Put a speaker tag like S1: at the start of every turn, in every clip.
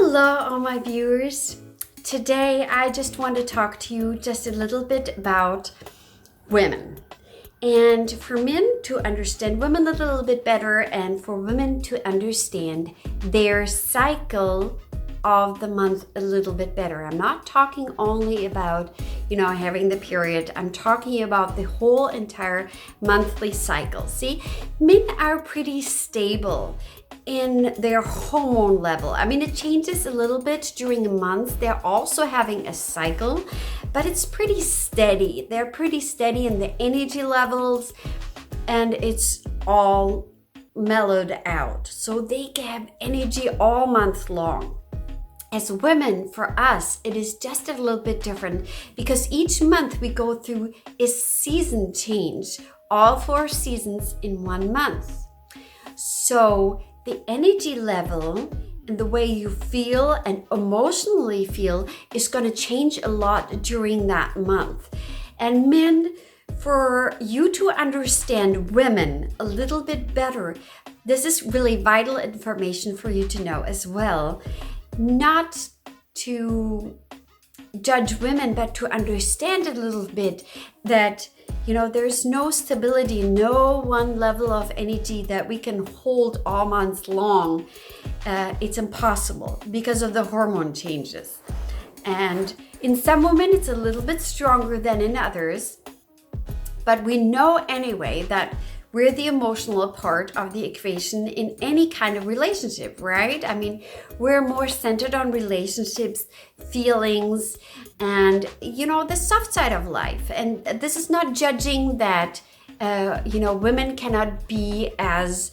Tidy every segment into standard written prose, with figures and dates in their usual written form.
S1: Hello, all my viewers. Today, I just want to talk to you just a little bit about women. And for men to understand women a little bit better and for women to understand their cycle of the month a little bit better. I'm not talking only about, having the period. I'm talking about the whole entire monthly cycle. See, men are pretty stable in their hormone level. I mean, it changes a little bit during a month. They're also having a cycle, but it's pretty steady. They're pretty steady in the energy levels, and it's all mellowed out. So they have energy all month long. As women, for us, it is just a little bit different because each month we go through a season change, all 4 seasons in 1 month. So the energy level and the way you feel and emotionally feel is going to change a lot during that month. And men, for you to understand women a little bit better, this is really vital information for you to know as well. Not to judge women, but to understand a little bit that, there's no stability, no one level of energy that we can hold all months long. It's impossible because of the hormone changes. And in some women, it's a little bit stronger than in others. But we know anyway that we're the emotional part of the equation in any kind of relationship, right? I mean, we're more centered on relationships, feelings, and, the soft side of life. And this is not judging that, women cannot be as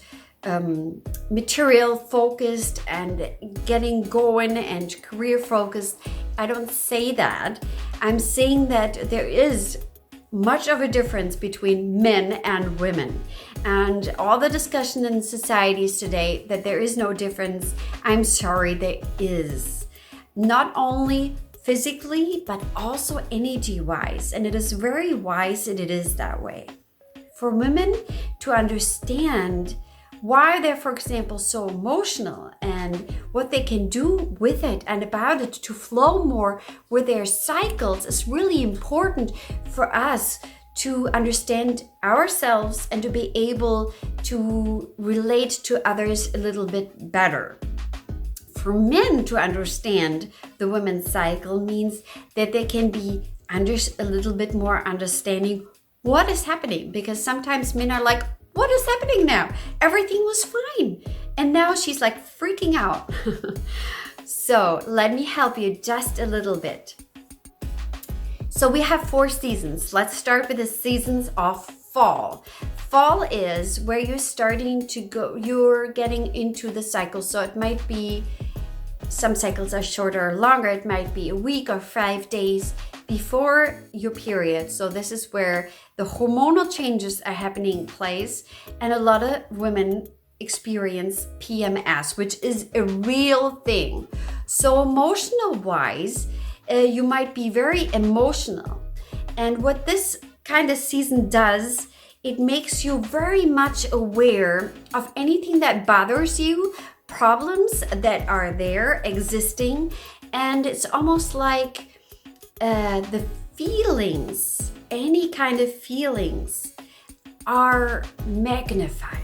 S1: material focused and getting going and career focused. I don't say that. I'm saying that there is much of a difference between men and women. And all the discussion in societies today that there is no difference, I'm sorry, there is. Not only physically, but also energy-wise. And it is very wise that it is that way. For women to understand why they're, for example, so emotional and what they can do with it and about it to flow more with their cycles is really important for us to understand ourselves and to be able to relate to others a little bit better. For men to understand the women's cycle means that they can be a little bit more understanding what is happening, because sometimes men are like, what is happening now? Everything was fine. And now she's like freaking out. So let me help you just a little bit. So we have 4 seasons. Let's start with the seasons of fall. Fall is where you're getting into the cycle. So it might be, some cycles are shorter or longer. It might be a week or 5 days before your period. So this is where the hormonal changes are happening in place, and a lot of women experience PMS, which is a real thing. So emotional wise, you might be very emotional. And what this kind of season does, it makes you very much aware of anything that bothers you, problems that are there existing, and it's almost like the feelings, any kind of feelings, are magnified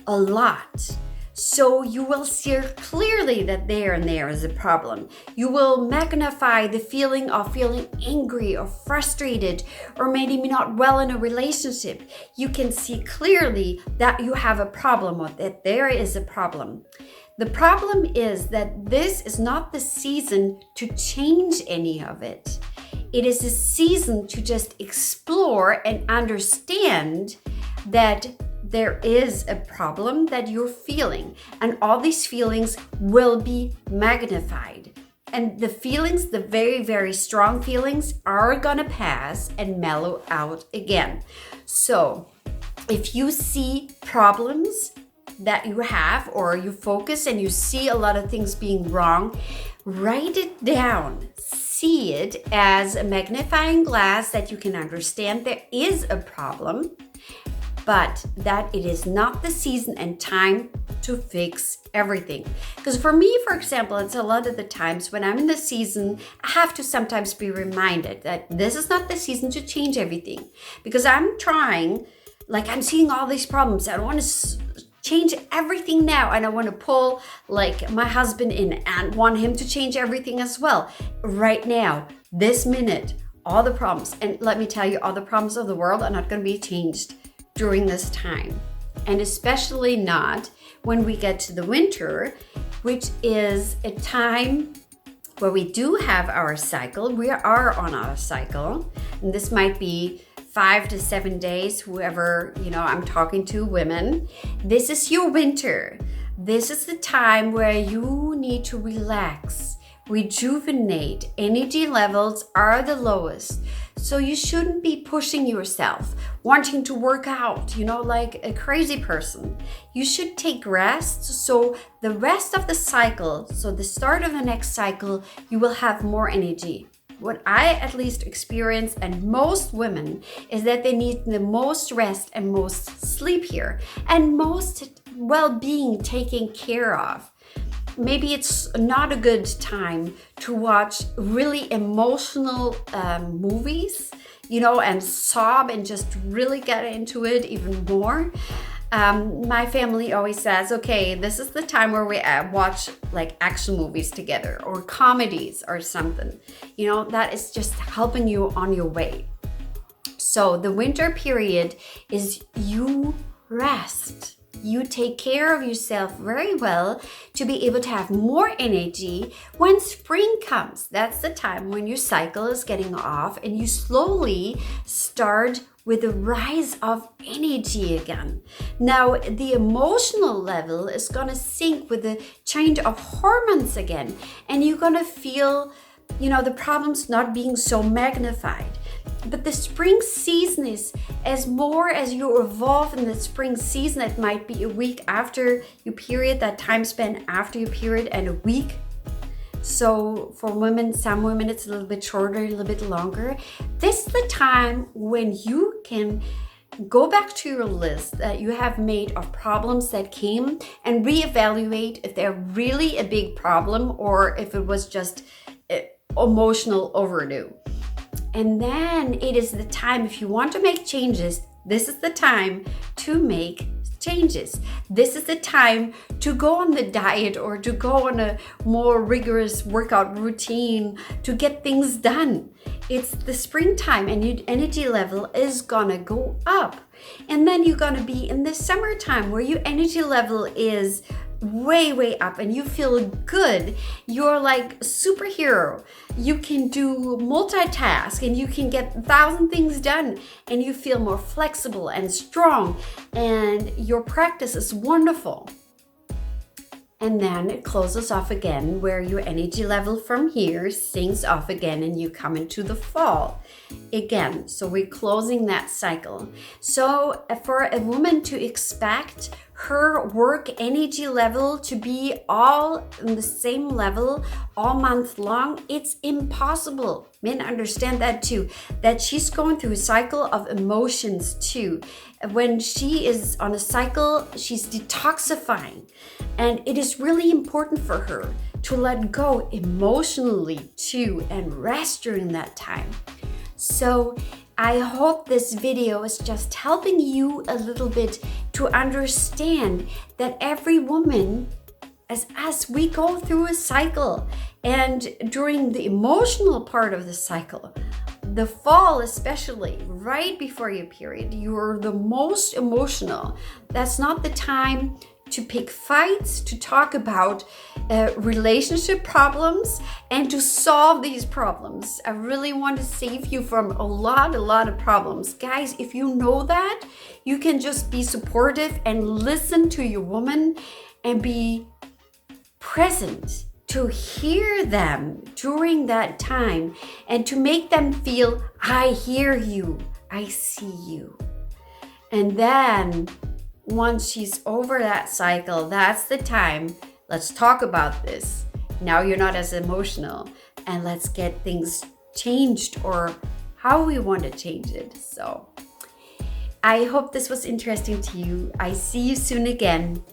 S1: a lot. So you will see clearly that there is a problem. You will magnify the feeling of feeling angry or frustrated or maybe not well in a relationship. You can see clearly that you have a problem or that there is a problem. The problem is that this is not the season to change any of it. It is a season to just explore and understand that there is a problem that you're feeling, and all these feelings will be magnified. And the feelings, the very, very strong feelings, are gonna pass and mellow out again. So if you see problems that you have, or you focus and you see a lot of things being wrong, write it down. See it as a magnifying glass that you can understand there is a problem. but that it is not the season and time to fix everything. Because for me, for example, it's a lot of the times when I'm in the season, I have to sometimes be reminded that this is not the season to change everything. Because I'm trying, like I'm seeing all these problems. I want to change everything now, and I want to pull like my husband in and want him to change everything as well. Right now, this minute, all the problems. And let me tell you, all the problems of the world are not going to be changed during this time. And especially not when we get to the winter, which is a time where we do have our cycle. We are on our cycle. And this might be 5 to 7 days, whoever, I'm talking to, women. This is your winter. This is the time where you need to relax, rejuvenate. Energy levels are the lowest. So you shouldn't be pushing yourself, wanting to work out, like a crazy person. You should take rest. So the rest of the cycle, so the start of the next cycle, you will have more energy. What I at least experience, and most women, is that they need the most rest and most sleep here and most well-being taken care of. Maybe it's not a good time to watch really emotional movies, and sob and just really get into it even more. My family always says, okay, this is the time where we watch like action movies together or comedies or something. That is just helping you on your way. So the winter period is you rest. You take care of yourself very well to be able to have more energy when spring comes. That's the time when your cycle is getting off and you slowly start with a rise of energy again. Now, the emotional level is going to sync with the change of hormones again, and you're going to feel, the problems not being so magnified. But the spring season is, as more as you evolve in the spring season, it might be a week after your period, that time span after your period, and a week. So for women, some women, it's a little bit shorter, a little bit longer. This is the time when you can go back to your list that you have made of problems that came and reevaluate if they're really a big problem or if it was just emotional overdue. And then it is the time, if you want to make changes, this is the time to make changes. This is the time to go on the diet or to go on a more rigorous workout routine to get things done. It's the springtime and your energy level is gonna go up. And then you're gonna be in the summertime where your energy level is way up and you feel good. You're like a superhero. You can do multitask and you can get 1,000 things done and you feel more flexible and strong and your practice is wonderful. And then it closes off again where your energy level from here sinks off again and you come into the fall again. So we're closing that cycle. So for a woman to expect her work energy level to be all in the same level all month long, it's impossible. Men understand that too, that she's going through a cycle of emotions too. When she is on a cycle, she's detoxifying. And it is really important for her to let go emotionally too and rest during that time. So I hope this video is just helping you a little bit to understand that every woman, as us, we go through a cycle. And during the emotional part of the cycle, the fall especially, right before your period, you're the most emotional. That's not the time to pick fights, to talk about relationship problems and to solve these problems. I really want to save you from a lot of problems. Guys, if you know that, you can just be supportive and listen to your woman and be present to hear them during that time and to make them feel, I hear you, I see you. And then once she's over that cycle, that's the time. Let's talk about this. Now you're not as emotional and let's get things changed or how we want to change it. So I hope this was interesting to you. I see you soon again.